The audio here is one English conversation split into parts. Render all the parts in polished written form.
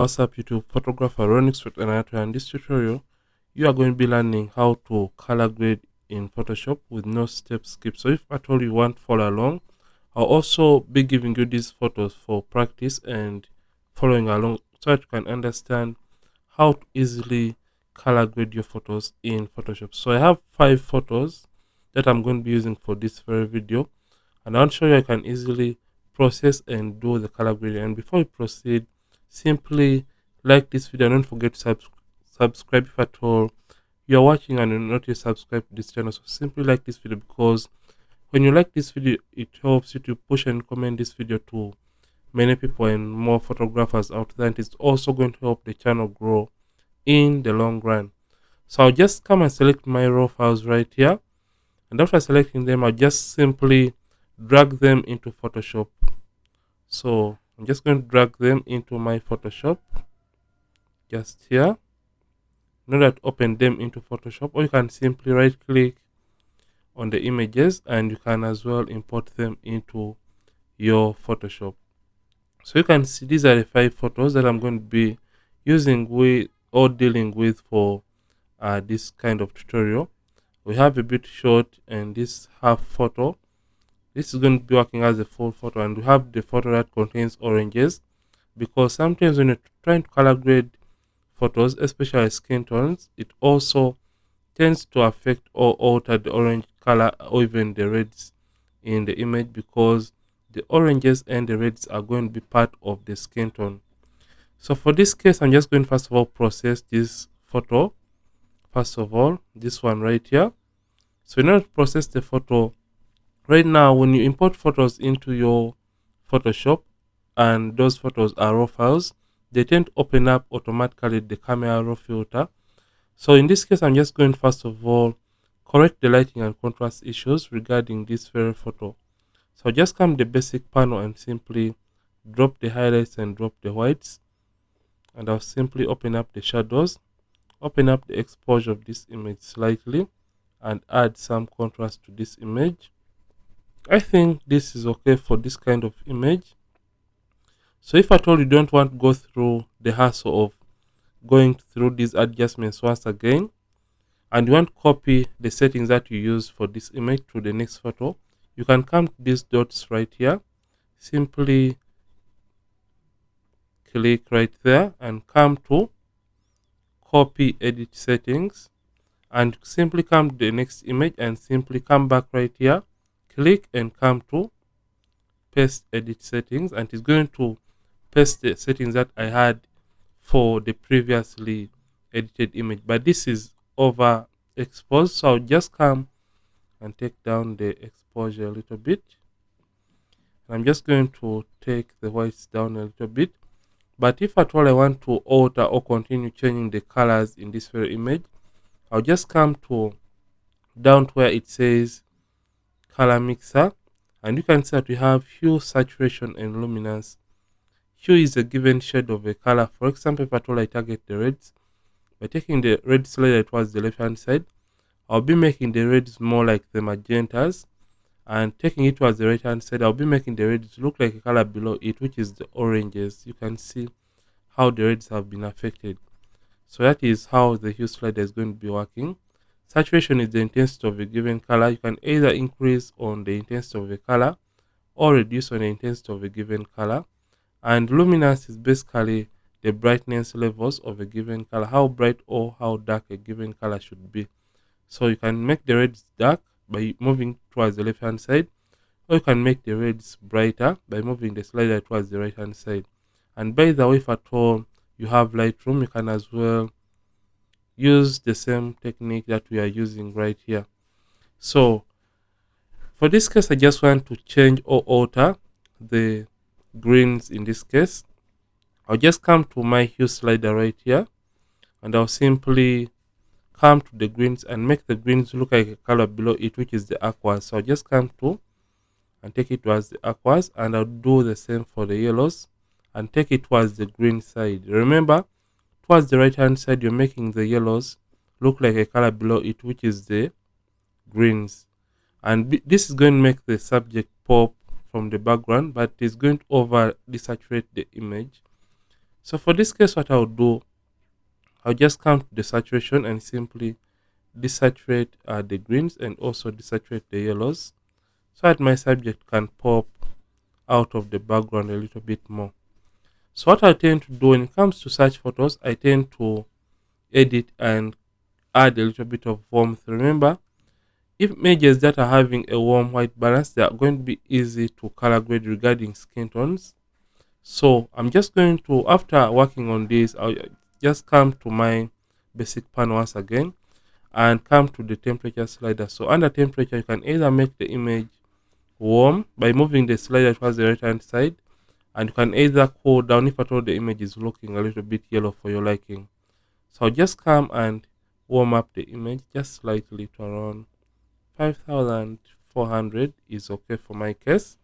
What's up YouTube, photographer Ronix with another. In this tutorial you are going to be learning how to color grade in Photoshop with no step skip. So if at all you want to follow along, I'll also be giving you these photos for practice and following along so that you can understand how to easily color grade your photos in Photoshop. So I have 5 photos that I'm going to be using for this very video, and I'll show you I can easily process and do the color grading. And before we proceed, simply like this video and don't forget to subscribe if at all you are watching and you're not yet subscribed to this channel. So simply like this video, because when you like this video it helps you to push and comment this video to many people and more photographers out there, and it's also going to help the channel grow in the long run. So I'll just come and select my raw files right here, and after selecting them I'll just simply drag them into Photoshop. So I'm just going to drag them into my Photoshop just here. Now that open them into Photoshop, or you can simply right click on the images and you can as well import them into your Photoshop. So you can see these are the 5 photos that I'm going to be using with or dealing with for this kind of tutorial. We have a bit short and this half photo. This is going to be working as a full photo, and we have the photo that contains oranges, because sometimes when you're trying to color grade photos, especially skin tones, it also tends to affect or alter the orange color or even the reds in the image, because the oranges and the reds are going to be part of the skin tone. So for this case, I'm just going to first of all process this photo. First of all, this one right here. So in order to process the photo, right now when you import photos into your Photoshop and those photos are raw files, they tend to open up automatically the camera raw filter. So in this case, I'm just going to first of all correct the lighting and contrast issues regarding this very photo. So I'll just come to the basic panel and simply drop the highlights and drop the whites, and I'll simply open up the shadows, open up the exposure of this image slightly, and add some contrast to this image. I think this is okay for this kind of image. So if at all you don't want to go through the hassle of going through these adjustments once again, and you want to copy the settings that you use for this image to the next photo, you can come to these dots right here, simply click right there and come to copy edit settings, and simply come to the next image and simply come back right here, click and come to paste edit settings, and it's going to paste the settings that I had for the previously edited image, but this is over exposed. So I'll just come and take down the exposure a little bit. I'm just going to take the whites down a little bit. But if at all I want to alter or continue changing the colors in this very image, I'll just come to down to where it says color mixer, and you can see that we have hue, saturation and luminance. Hue is a given shade of a color. For example, if at all I target the reds, by taking the red slider towards the left hand side, I'll be making the reds more like the magentas, and taking it towards the right hand side, I'll be making the reds look like a color below it, which is the oranges. You can see how the reds have been affected. So that is how the hue slider is going to be working. Saturation is the intensity of a given color. You can either increase on the intensity of a color or reduce on the intensity of a given color. And luminance is basically the brightness levels of a given color, how bright or how dark a given color should be. So you can make the reds dark by moving towards the left hand side, or you can make the reds brighter by moving the slider towards the right hand side. And by the way, if at all you have Lightroom, you can as well use the same technique that we are using right here. So for this case, I just want to change or alter the greens. In this case, I'll just come to my hue slider right here, and I'll simply come to the greens and make the greens look like a color below it, which is the aquas. So I'll just come to and take it towards the aquas, and I'll do the same for the yellows and take it towards the green side. Remember, towards the right hand side, you're making the yellows look like a color below it, which is the greens. And this is going to make the subject pop from the background, but it's going to over desaturate the image. So for this case, what I'll do, I'll just come to the saturation and simply desaturate the greens and also desaturate the yellows so that my subject can pop out of the background a little bit more. So what I tend to do when it comes to such photos, I tend to edit and add a little bit of warmth. Remember, if images that are having a warm white balance, they are going to be easy to color grade regarding skin tones. So I'm just going to, after working on this, I'll just come to my basic panel once again and come to the temperature slider. So under temperature, you can either make the image warm by moving the slider towards the right hand side, and you can either cool down if at all the image is looking a little bit yellow for your liking. So I'll just come and warm up the image just slightly to around 5400 is okay for my case.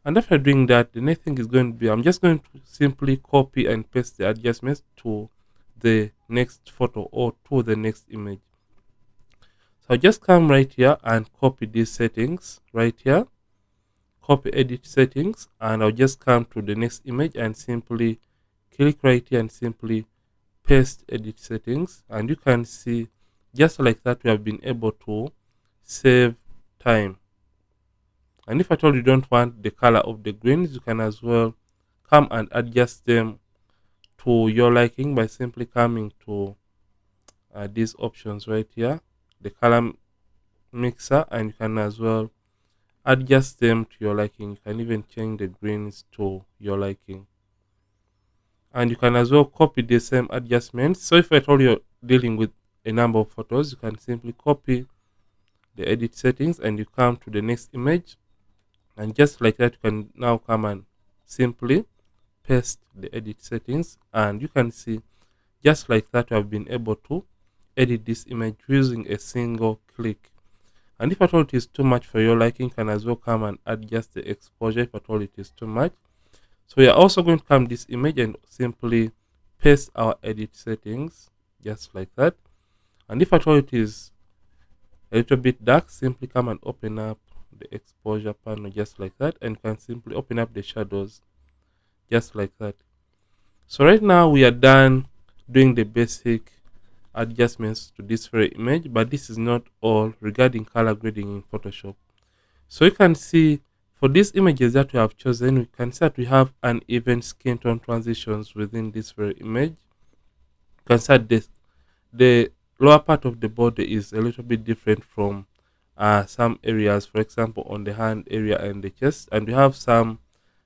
And after doing that, the next thing is going to be, I'm just going to simply copy and paste the adjustments to the next photo or to the next image. So I'll just come right here and copy these settings right here, copy edit settings, and I'll just come to the next image and simply click right here and simply paste edit settings. And you can see just like that, we have been able to save time. And if at all you don't want the color of the greens, you can as well come and adjust them to your liking by simply coming to these options right here, the color mixer, and you can as well adjust them to your liking. You can even change the greens to your liking, and you can as well copy the same adjustments. So if at all you're dealing with a number of photos, you can simply copy the edit settings and you come to the next image, and just like that, you can now come and simply paste the edit settings, and you can see just like that we have been able to edit this image using a single click. And if at all it is too much for your liking, you can as well come and adjust the exposure if at all it is too much. So we are also going to come this image and simply paste our edit settings just like that. And if at all it is a little bit dark, simply come and open up the exposure panel just like that, and you can simply open up the shadows just like that. So right now we are done doing the basic adjustments to this very image, but this is not all regarding color grading in Photoshop. So you can see for these images that we have chosen, we can see that we have uneven skin tone transitions within this very image. You can see that the lower part of the body is a little bit different from some areas, for example on the hand area and the chest, and we have some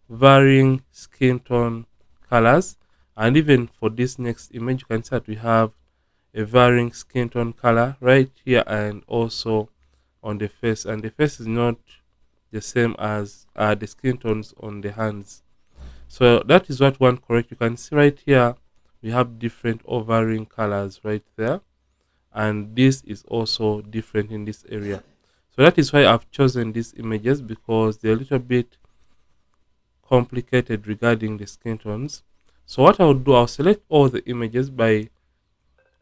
varying skin tone colors. And even for this next image, you can see that we have a varying skin tone color right here and also on the face, and the face is not the same as the skin tones on the hands. So that is what one correct. You can see right here we have different or varying colors right there, and this is also different in this area. So that is why I've chosen these images, because they're a little bit complicated regarding the skin tones. So what I'll do, I'll select all the images by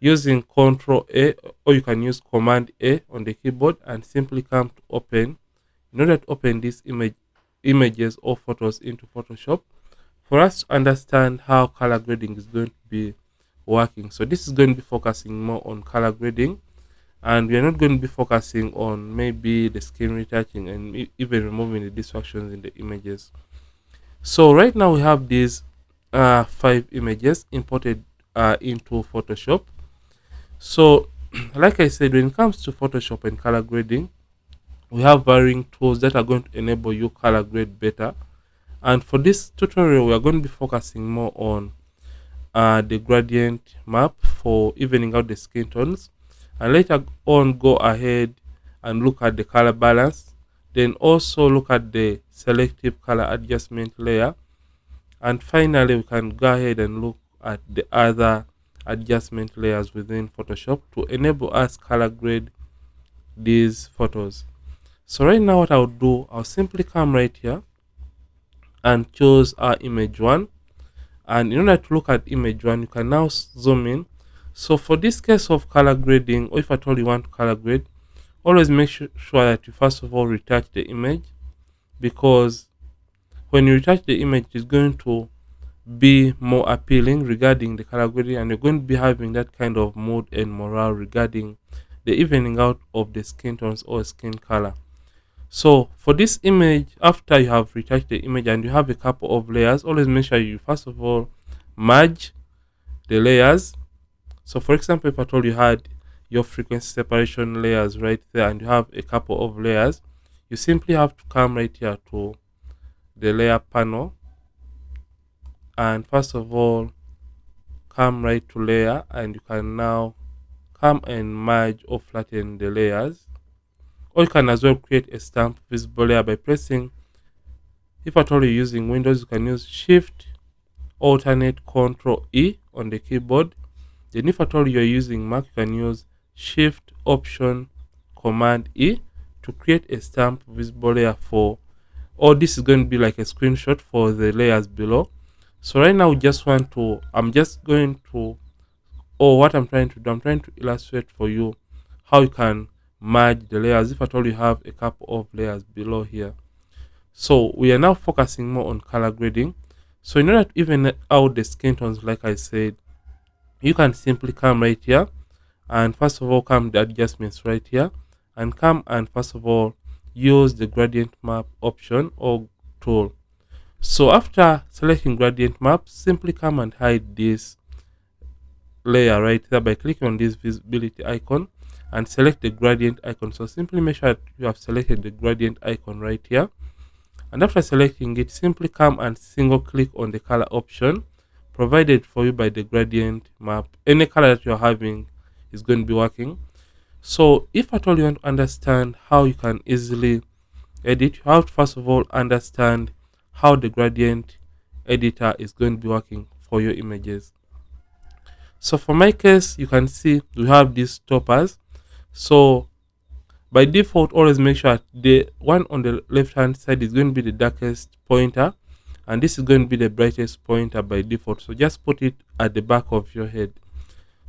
using Ctrl A, or you can use Command A on the keyboard and simply come to open. In order to open these images or photos into Photoshop, for us to understand how color grading is going to be working. So this is going to be focusing more on color grading, and we are not going to be focusing on maybe the skin retouching and even removing the distractions in the images. So right now we have these 5 images imported into Photoshop. So like I said, when it comes to Photoshop and color grading, we have varying tools that are going to enable you color grade better. And for this tutorial, we are going to be focusing more on the gradient map for evening out the skin tones, and later on go ahead and look at the color balance, then also look at the selective color adjustment layer, and finally we can go ahead and look at the other adjustment layers within Photoshop to enable us color grade these photos. So right now what I'll do, I'll simply come right here and choose our image 1, and in order to look at image 1, you can now zoom in. So for this case of color grading, or if at all you want to color grade, always make sure that you first of all retouch the image, because when you retouch the image, it's going to be more appealing regarding the color grading, and you're going to be having that kind of mood and morale regarding the evening out of the skin tones or skin color. So for this image, after you have retouched the image and you have a couple of layers, always make sure you first of all merge the layers. So for example, if I told you had your frequency separation layers right there and you have a couple of layers, you simply have to come right here to the layer panel, and first of all come right to layer, and you can now come and merge or flatten the layers. Or you can as well create a stamp visible layer by pressing, if at all you're using Windows, you can use Shift alternate Control E on the keyboard. Then if at all you're using Mac, you can use Shift Option Command E to create a stamp visible layer for, or this is going to be like a screenshot for the layers below. So right now we just want to, I'm just going to, or what I'm trying to do, I'm trying to illustrate for you how you can merge the layers if at all you have a couple of layers below here. So we are now focusing more on color grading. So in order to even out the skin tones, like I said, you can simply come right here and first of all come the adjustments right here and come and first of all use the gradient map option or tool. So after selecting gradient map, simply come and hide this layer right there by clicking on this visibility icon and select the gradient icon. So simply make sure you have selected the gradient icon right here, and after selecting it, simply come and single click on the color option provided for you by the gradient map. Any color that you're having is going to be working. So if at all you want to understand how you can easily edit, you have to first of all understand how the gradient editor is going to be working for your images. So for my case, you can see we have these toppers. So by default, always make sure the one on the left hand side is going to be the darkest pointer, and this is going to be the brightest pointer by default. So just put it at the back of your head.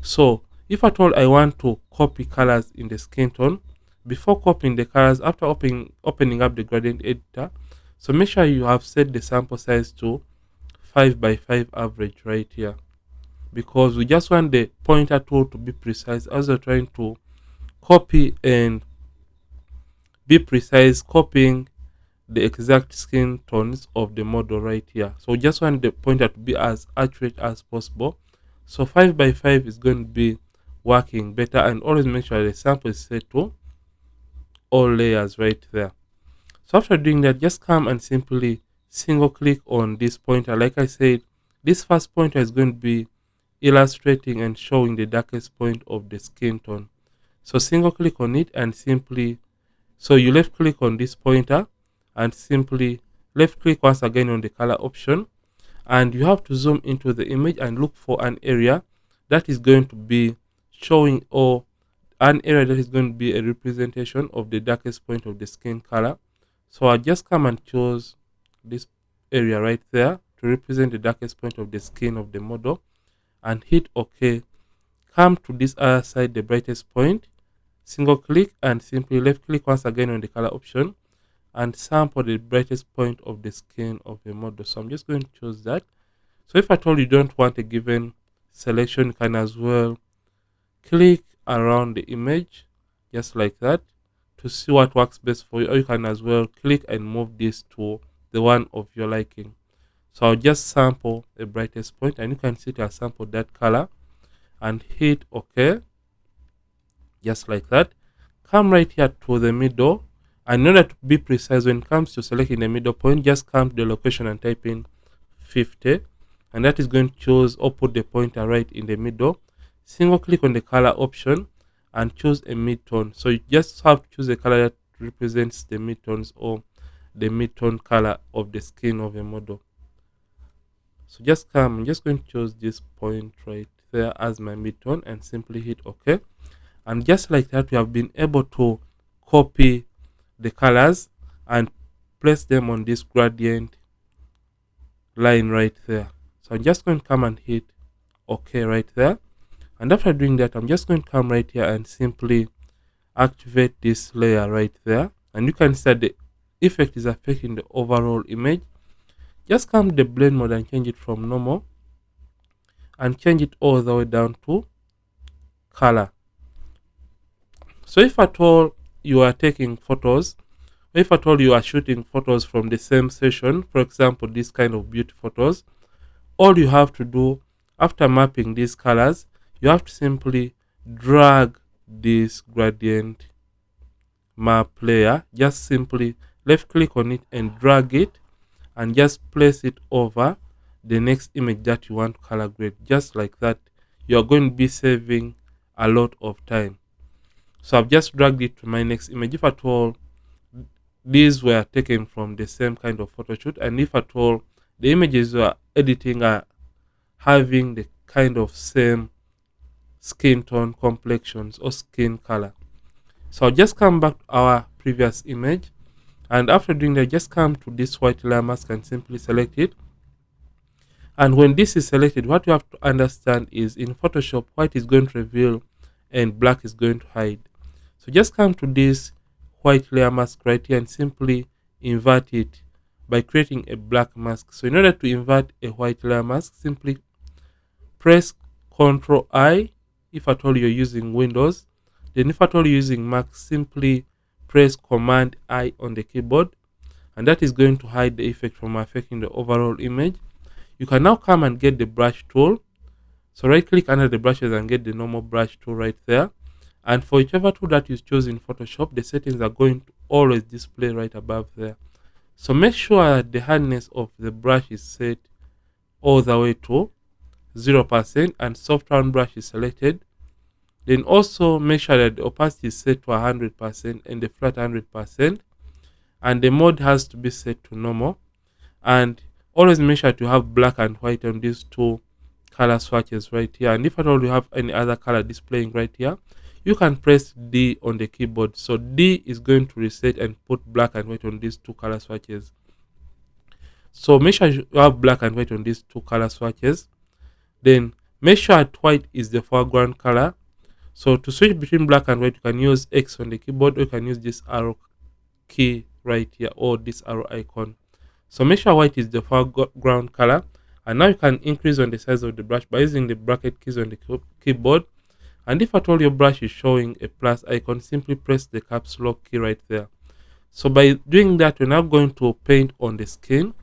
So if at all I want to copy colors in the skin tone, before copying the colors, after opening up the gradient editor, so make sure you have set the sample size to 5 by 5 average right here, because we just want the pointer tool to be precise as we're trying to copy and be precise copying the exact skin tones of the model right here. So we just want the pointer to be as accurate as possible. So 5 by 5 is going to be working better, and always make sure the sample is set to all layers right there. So after doing that, just come and simply single click on this pointer. Like I said, this first pointer is going to be illustrating and showing the darkest point of the skin tone. So single click on it and simply, so you left click on this pointer and simply left click once again on the color option, and you have to zoom into the image and look for an area that is going to be showing, or an area that is going to be a representation of the darkest point of the skin color. So I just come and choose this area right there to represent the darkest point of the skin of the model and hit OK. Come to this other side, the brightest point, single click and simply left click once again on the color option and sample the brightest point of the skin of the model. So I'm just going to choose that. So if at all you don't want a given selection, you can as well click around the image just like that to see what works best for you, or you can as well click and move this to the one of your liking. So I'll just sample the brightest point, and you can see it has sampled that color and hit OK just like that. Come right here to the middle, and in order to be precise when it comes to selecting the middle point, just come to the location and type in 50, and that is going to choose or put the pointer right in the middle. Single click on the color option and choose a mid-tone. So you just have to choose a color that represents the mid-tones or the mid-tone color of the skin of a model. So just come, I'm just going to choose this point right there as my mid-tone and simply hit OK. And just like that, we have been able to copy the colors and place them on this gradient line right there. So I'm just going to come and hit OK right there. And after doing that, I'm just going to come right here and simply activate this layer right there. And you can see that the effect is affecting the overall image. just come to the blend mode and change it from normal and change it all the way down to color. So if at all you are taking photos, if at all you are shooting photos from the same session, for example this kind of beauty photos, all you have to do after mapping these colors, you have to simply drag this gradient map layer, just simply left click on it and drag it and just place it over the next image that you want to color grade. Just like that, you are going to be saving a lot of time. So I've just dragged it to my next image. If at all these were taken from the same kind of photo shoot, and if at all the images you are editing are having the kind of same skin tone, complexions, or skin color. So I'll just come back to our previous image, and after doing that, just come to this white layer mask and simply select it. And when this is selected, what you have to understand is in Photoshop, white is going to reveal and black is going to hide. So just come to this white layer mask right here and simply invert it by creating a black mask. So in order to invert a white layer mask, simply press Ctrl I if at all you're using Windows. Then if at all you're using Mac, simply press Command I on the keyboard, and that is going to hide the effect from affecting the overall image. You can now come and get the brush tool. So right click under the brushes and get the normal brush tool right there. And for whichever tool that you choose in Photoshop, the settings are going to always display right above there. So make sure that the hardness of the brush is set all the way to 0% and soft round brush is selected. Then also make sure that the opacity is set to 100% and the flat 100%, and the mode has to be set to normal. And always make sure to have black and white on these two color swatches right here. And if at all you have any other color displaying right here, you can press D on the keyboard. So D is going to reset and put black and white on these two color swatches. So make sure you have black and white on these two color swatches. Then make sure that white is the foreground color. So to switch between black and white, you can use X on the keyboard, or you can use this arrow key right here, or this arrow icon. So make sure white is the foreground color. And now you can increase on the size of the brush by using the bracket keys on the keyboard. And if at all your brush is showing a plus icon, simply press the caps lock key right there. So by doing that, we're now going to paint on the skin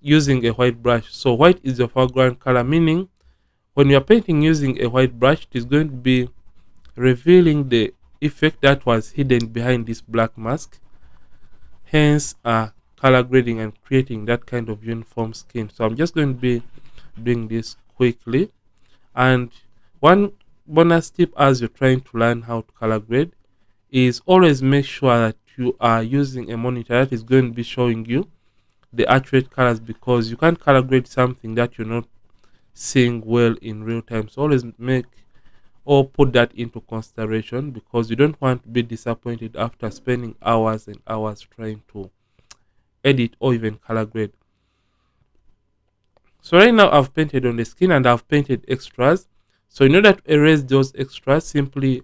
using a white brush. So white is the foreground color, meaning when you are painting using a white brush, it is going to be revealing the effect that was hidden behind this black mask. Hence, color grading and creating that kind of uniform skin. So I'm just going to be doing this quickly. And one bonus tip as you're trying to learn how to color grade is always make sure that you are using a monitor that is going to be showing you the accurate colors, because you can't color grade something that you're not seeing well in real time. So always make or put that into consideration, because you don't want to be disappointed after spending hours and hours trying to edit or even color grade. So right now I've painted on the skin and I've painted extras. So in order to erase those extras, simply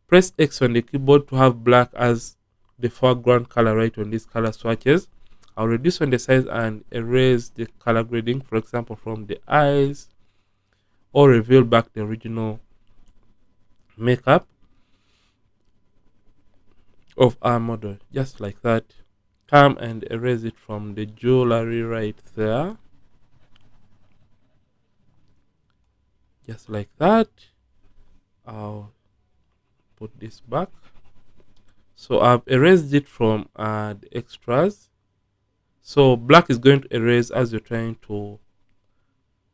press X on the keyboard to have black as the foreground color right on these color swatches. I'll reduce on the size and erase the color grading, for example, from the eyes, or reveal back the original makeup of our model, just like that. Come and erase it from the jewelry right there, just like that. I'll put this back. So I've erased it from the extras. So black is going to erase as you're trying to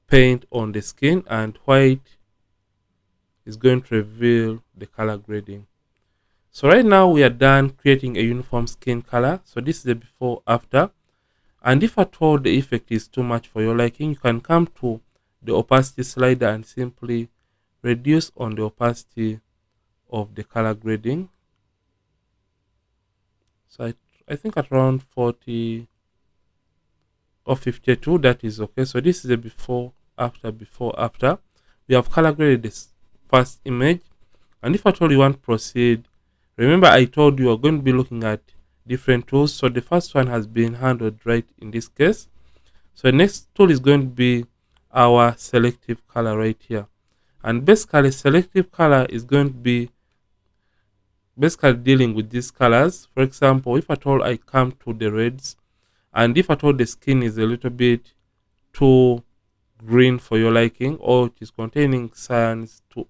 paint on the skin, and white is going to reveal the color grading. So right now we are done creating a uniform skin color. So this is the before after. And if at all the effect is too much for your liking, you can come to the opacity slider and simply reduce on the opacity of the color grading. So I think at around 40 or 52, that is okay. So this is a before after. We have color graded this first image, and if at all you want to proceed, remember I told you are going to be looking at different tools. So the first one has been handled right in this case. So the next tool is going to be our selective color right here. And basically selective color is going to be basically dealing with these colors. For example, if at all I come to the reds, and if at all the skin is a little bit too green for your liking, or it is containing cyans too,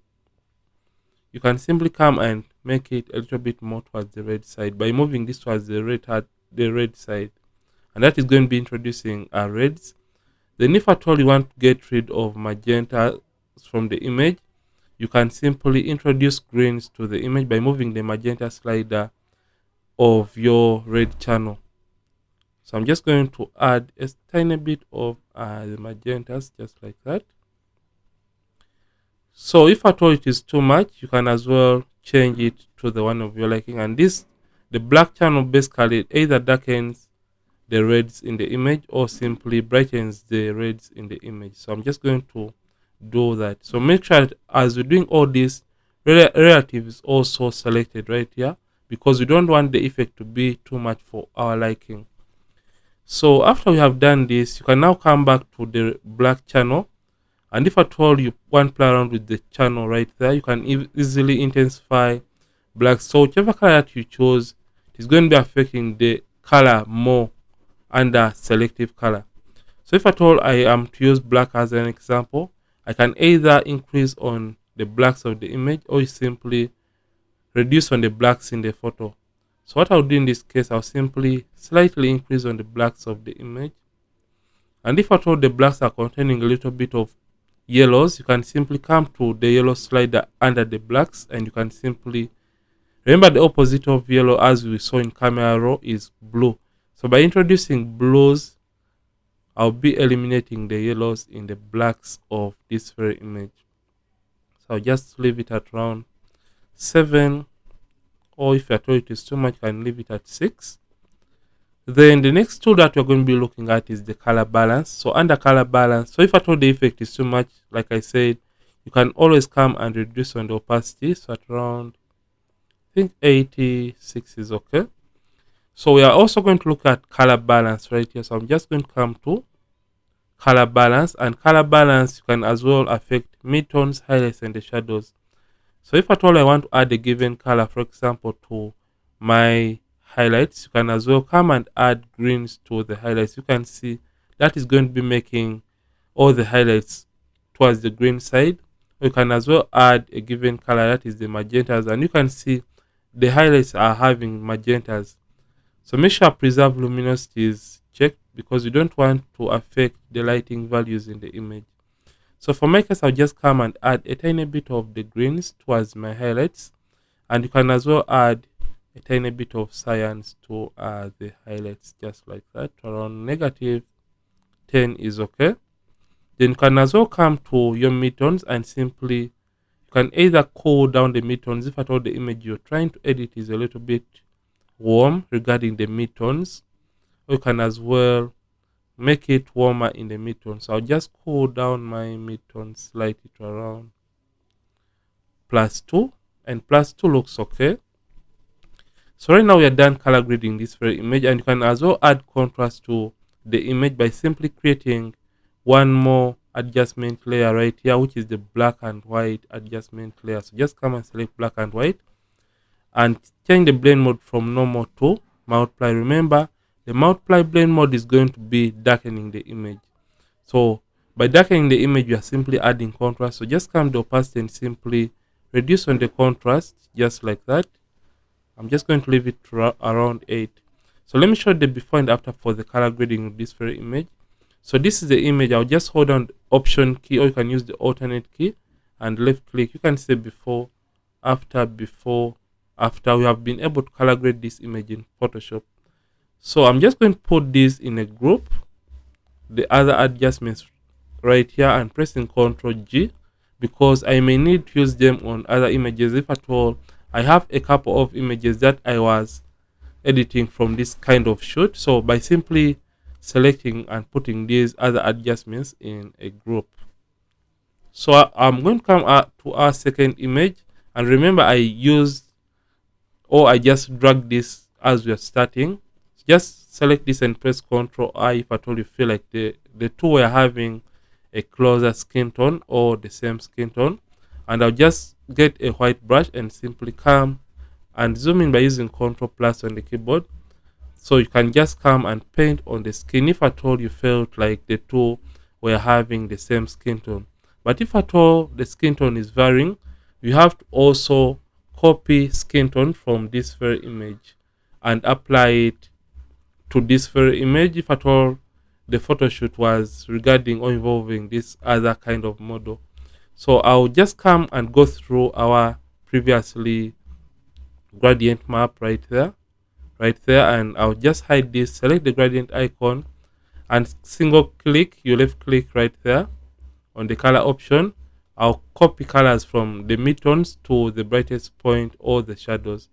you can simply come and make it a little bit more towards the red side by moving this towards the red side, and that is going to be introducing our reds. Then if at all you want to get rid of magenta from the image, you can simply introduce greens to the image by moving the magenta slider of your red channel. So I'm just going to add a tiny bit of the magentas just like that. So if at all it is too much, you can as well change it to the one of your liking. And this, the black channel basically either darkens the reds in the image or simply brightens the reds in the image. So I'm just going to do that. So make sure that as we're doing all this, relative is also selected right here, because we don't want the effect to be too much for our liking. So after we have done this, you can now come back to the black channel, and if at all you want to play around with the channel right there, you can easily intensify black. So whichever color that you chose is going to be affecting the color more under selective color. So if at all I am to use black as an example, I can either increase on the blacks of the image or simply reduce on the blacks in the photo. So what I'll do in this case, I'll simply slightly increase on the blacks of the image. And if at all the blacks are containing a little bit of yellows, you can simply come to the yellow slider under the blacks, and you can simply remember the opposite of yellow, as we saw in camera raw, is blue. So by introducing blues, I'll be eliminating the yellows in the blacks of this very image. So I'll just leave it at around 7, or if I told it is too much, I can leave it at 6. Then the next tool that we're going to be looking at is the color balance. So under color balance, so if I told the effect is too much, like I said, you can always come and reduce on the opacity. So at around, I think 86 is okay. So we are also going to look at color balance right here. So I'm just going to come to color balance, and color balance, you can as well affect midtones, highlights, and the shadows. So if at all I want to add a given color, for example, to my highlights, you can as well come and add greens to the highlights. You can see that is going to be making all the highlights towards the green side. You can as well add a given color, that is the magentas, and you can see the highlights are having magentas. So make sure preserve luminosity is checked, because you don't want to affect the lighting values in the image. So for my case, I'll just come and add a tiny bit of the greens towards my highlights, and you can as well add a tiny bit of cyans to the highlights, just like that. Around negative 10 is okay. Then you can as well come to your midtones, and simply you can either cool down the midtones if at all the image you're trying to edit is a little bit warm regarding the midtones, or you can as well make it warmer in the midtones. So I'll just cool down my midtones slightly to around +2, and +2 looks okay. So right now we are done color grading this very image, and you can as well add contrast to the image by simply creating one more adjustment layer right here, which is the black and white adjustment layer. So just come and select black and white and change the blend mode from normal to multiply. Remember, the multiply blend mode is going to be darkening the image. So by darkening the image, you are simply adding contrast. So just come to opacity and simply reduce on the contrast, just like that. I'm just going to leave it around 8. So let me show the before and after for the color grading of this very image. So this is the image. I'll just hold down the option key, or you can use the alternate key and left click. You can say before, after, before, after. We have been able to color grade this image in Photoshop. So I'm just going to put this in a group, the other adjustments right here, and pressing Ctrl G, because I may need to use them on other images. If at all I have a couple of images that I was editing from this kind of shoot, so by simply selecting and putting these other adjustments in a group. So I'm going to come to our second image, and remember I used, or I just dragged this as we are starting. Just select this and press Ctrl I if at all you feel like the two were having a closer skin tone or the same skin tone. And I'll just get a white brush and simply come and zoom in by using Ctrl plus on the keyboard. So you can just come and paint on the skin if at all you felt like the two were having the same skin tone. But if at all the skin tone is varying, you have to also copy skin tone from this very image and apply it to this very image if at all the photo shoot was regarding or involving this other kind of model. So I'll just come and go through our previously gradient map right there, and I'll just hide this, select the gradient icon and single click, you left click right there on the color option. I'll copy colors from the midtones to the brightest point or the shadows.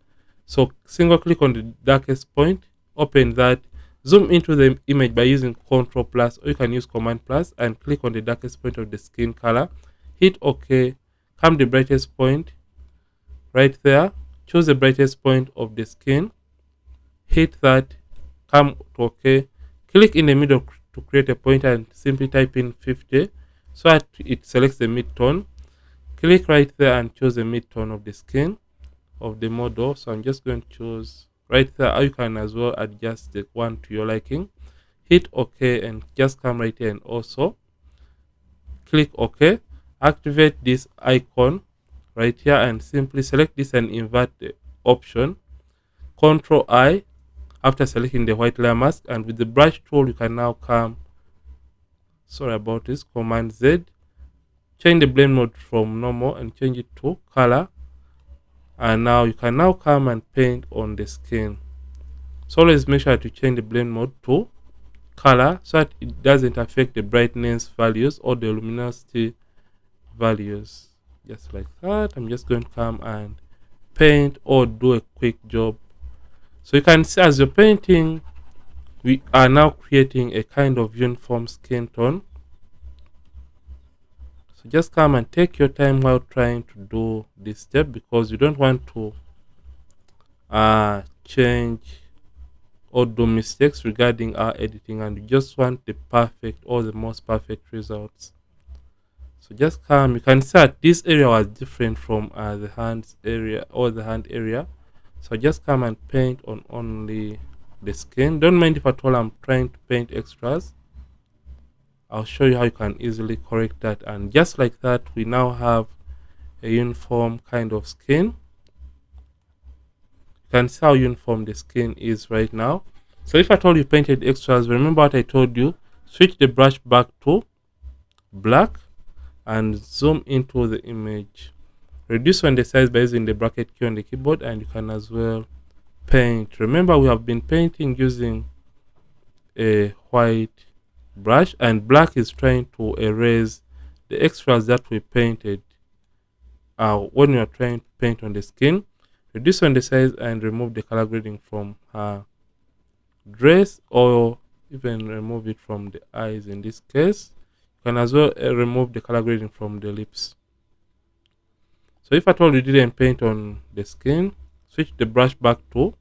So single click on the darkest point, open that, zoom into the image by using Ctrl plus, or you can use Command plus, and click on the darkest point of the skin color. Hit OK, come the brightest point right there, choose the brightest point of the skin, hit that, come to OK, click in the middle to create a point and simply type in 50 so that it selects the mid-tone. Click right there and choose the mid-tone of the skin of the model. So I'm just going to choose right there, or you can as well adjust the one to your liking. Hit OK and just come right here and also click OK. Activate this icon right here and simply select this and invert the option. Ctrl I after selecting the white layer mask, and with the brush tool you can now come, sorry about this, Command Z, change the blend mode from normal and change it to color, and now you can now come and paint on the skin. So always make sure to change the blend mode to color so that it doesn't affect the brightness values or the luminosity values. Just like that, I'm just going to come and paint or do a quick job. So you can see as you're painting, we are now creating a kind of uniform skin tone. So just come and take your time while trying to do this step, because you don't want to change or do mistakes regarding our editing, and you just want the perfect or the most perfect results. So just come, you can see that this area was different from the hands area or the hand area. So just come and paint on only the skin. Don't mind if at all I'm trying to paint extras. I'll show you how you can easily correct that, and just like that we now have a uniform kind of skin. You can see how uniform the skin is right now. So if at all you painted extras, remember what I told you, switch the brush back to black and zoom into the image. Reduce on the size by using the bracket key on the keyboard, and you can as well paint. Remember we have been painting using a white brush, and black is trying to erase the extras that we painted when you are trying to paint on the skin. Reduce on the size and remove the color grading from her dress, or even remove it from the eyes. In this case, you can as well remove the color grading from the lips. So if at all you didn't paint on the skin, switch the brush back to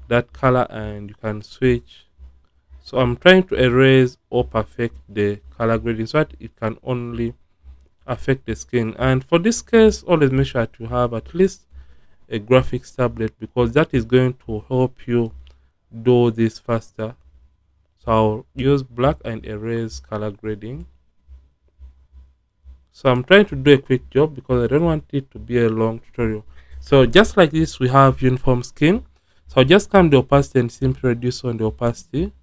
that color and you can switch. So I'm trying to erase or perfect the color grading so that it can only affect the skin. And for this case, always make sure to have at least a graphics tablet, because that is going to help you do this faster. So I'll use black and erase color grading. So I'm trying to do a quick job because I don't want it to be a long tutorial. So just like this, we have uniform skin. So I'll just come the opacity and simply reduce on the opacity,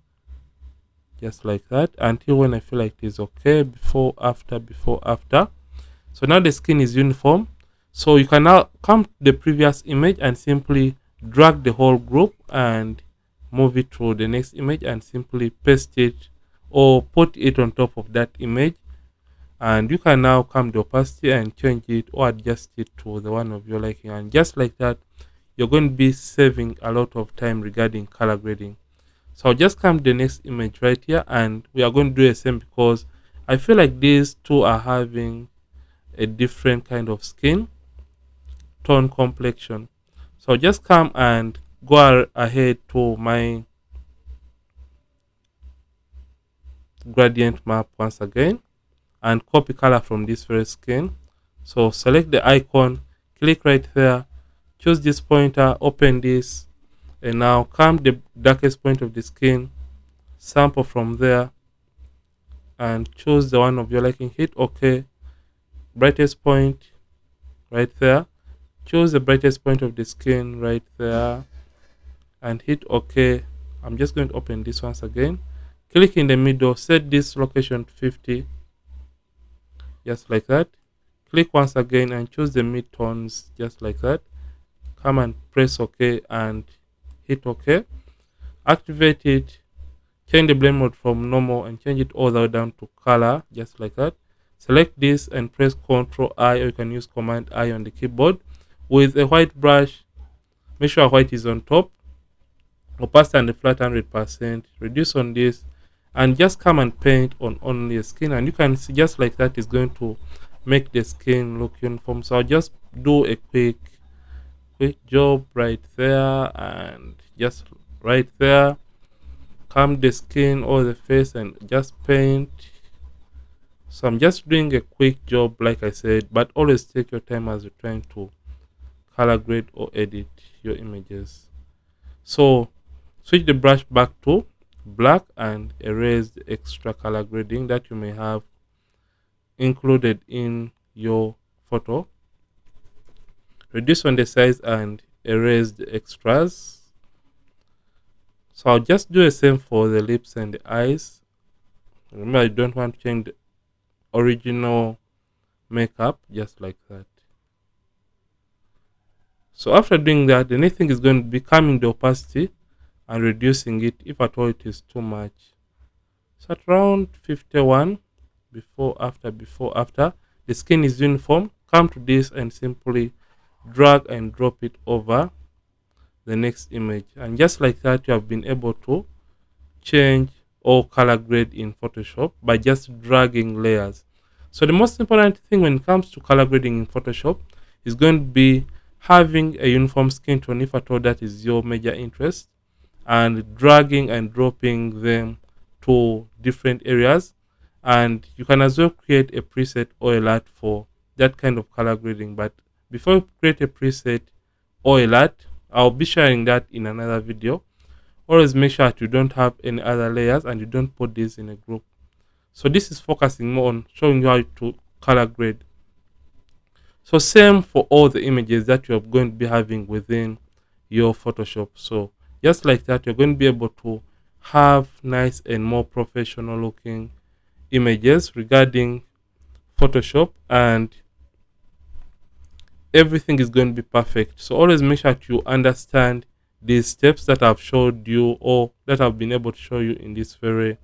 just like that, until when I feel like it is okay. Before, after, before, after. So now the skin is uniform. So you can now come to the previous image and simply drag the whole group and move it to the next image and simply paste it or put it on top of that image. And you can now come the opacity and change it or adjust it to the one of your liking, and just like that you're going to be saving a lot of time regarding color grading. So I'll just come to the next image right here, and we are going to do the same because I feel like these two are having a different kind of skin tone complexion. So I'll just come and go ahead to my gradient map once again and copy color from this very skin. So select the icon, click right there, choose this pointer, open this, and now come the darkest point of the skin, sample from there, and choose the one of your liking. Hit OK. Brightest point right there. Choose the brightest point of the skin right there, and hit OK. I'm just going to open this once again. Click in the middle, set this location to 50, just like that. Click once again and choose the mid-tones, just like that. Come and press OK and hit OK. Activate it, change the blend mode from normal and change it all the way down to color, just like that. Select this and press Ctrl I, or you can use Command I on the keyboard. With a white brush, make sure white is on top, opacity and the flat 100%, reduce on this, and just come and paint on only the skin, and you can see just like that is going to make the skin look uniform. So I'll just do a quick job right there, and just right there, come the skin or the face and just paint. So I'm just doing a quick job like I said, but always take your time as you're trying to color grade or edit your images. So switch the brush back to black and erase the extra color grading that you may have included in your photo. Reduce on the size and erase the extras. So I'll just do the same for the lips and the eyes. Remember, I don't want to change the original makeup, just like that. So after doing that, the next thing is going to be coming the opacity and reducing it if at all it is too much. So at around 51, before after, the skin is uniform. Come to this and simply drag and drop it over the next image, and just like that you have been able to change or color grade in Photoshop by just dragging layers. So the most important thing when it comes to color grading in Photoshop is going to be having a uniform skin tone if at all that is your major interest, and dragging and dropping them to different areas. And you can as well create a preset or alert for that kind of color grading. But before you create a preset or alert, I'll be sharing that in another video. Always make sure that you don't have any other layers and you don't put this in a group. So this is focusing more on showing you how to color grade. So same for all the images that you're going to be having within your Photoshop. So just like that, you're going to be able to have nice and more professional looking images regarding Photoshop, and everything is going to be perfect. So always make sure that you understand these steps that I've showed you or that I've been able to show you in this very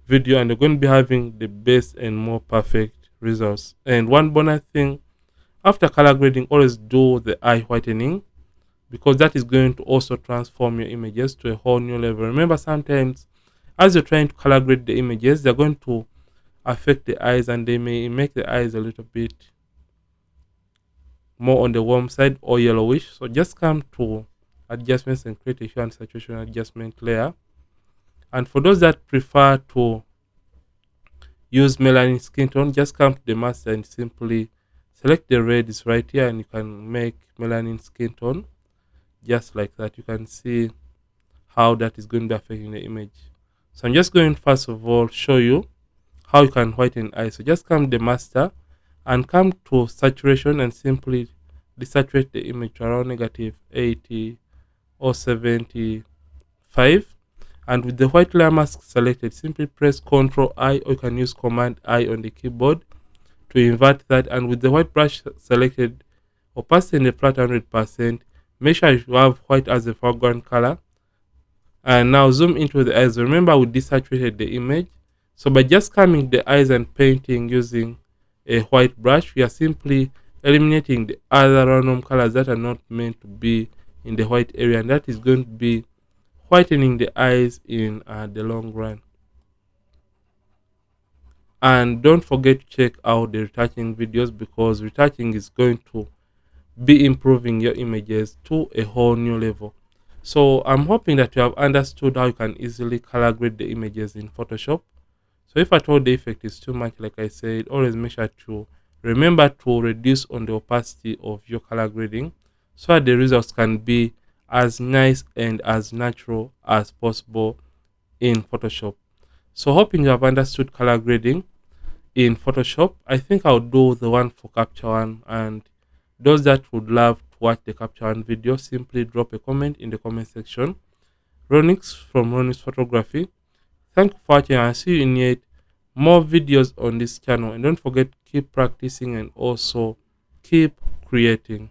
video, and you're going to be having the best and more perfect results. And one bonus thing, after color grading, always do the eye whitening, because that is going to also transform your images to a whole new level. Remember, sometimes as you're trying to color grade the images, they're going to affect the eyes and they may make the eyes a little bit more on the warm side or yellowish. So just come to adjustments and create a hue and saturation adjustment layer. And for those that prefer to use melanin skin tone, just come to the master and simply select the red is right here, and you can make melanin skin tone just like that. You can see how that is going to be affecting the image. So I'm just going to first of all show you how you can whiten eyes. So just come to the master and come to saturation and simply desaturate the image to around -80 or 75. And with the white layer mask selected, simply press Ctrl I, or you can use Command I on the keyboard to invert that. And with the white brush selected, opacity in the flat 100%, make sure you have white as the foreground color. And now zoom into the eyes. Remember, we desaturated the image. So by just coming the eyes and painting using a white brush, we are simply eliminating the other random colors that are not meant to be in the white area, and that is going to be whitening the eyes in the long run. And don't forget to check out the retouching videos, because retouching is going to be improving your images to a whole new level. So I'm hoping that you have understood how you can easily color grade the images in Photoshop. So if at all the effect is too much, like I said, always make sure to remember to reduce on the opacity of your color grading so that the results can be as nice and as natural as possible in Photoshop. So hoping you have understood color grading in Photoshop. I think I'll do the one for Capture One, and those that would love to watch the Capture One video, simply drop a comment in the comment section. Ronix from Ronix Photography. Thank you for watching, and see you in yet more videos on this channel. And don't forget, keep practicing and also keep creating.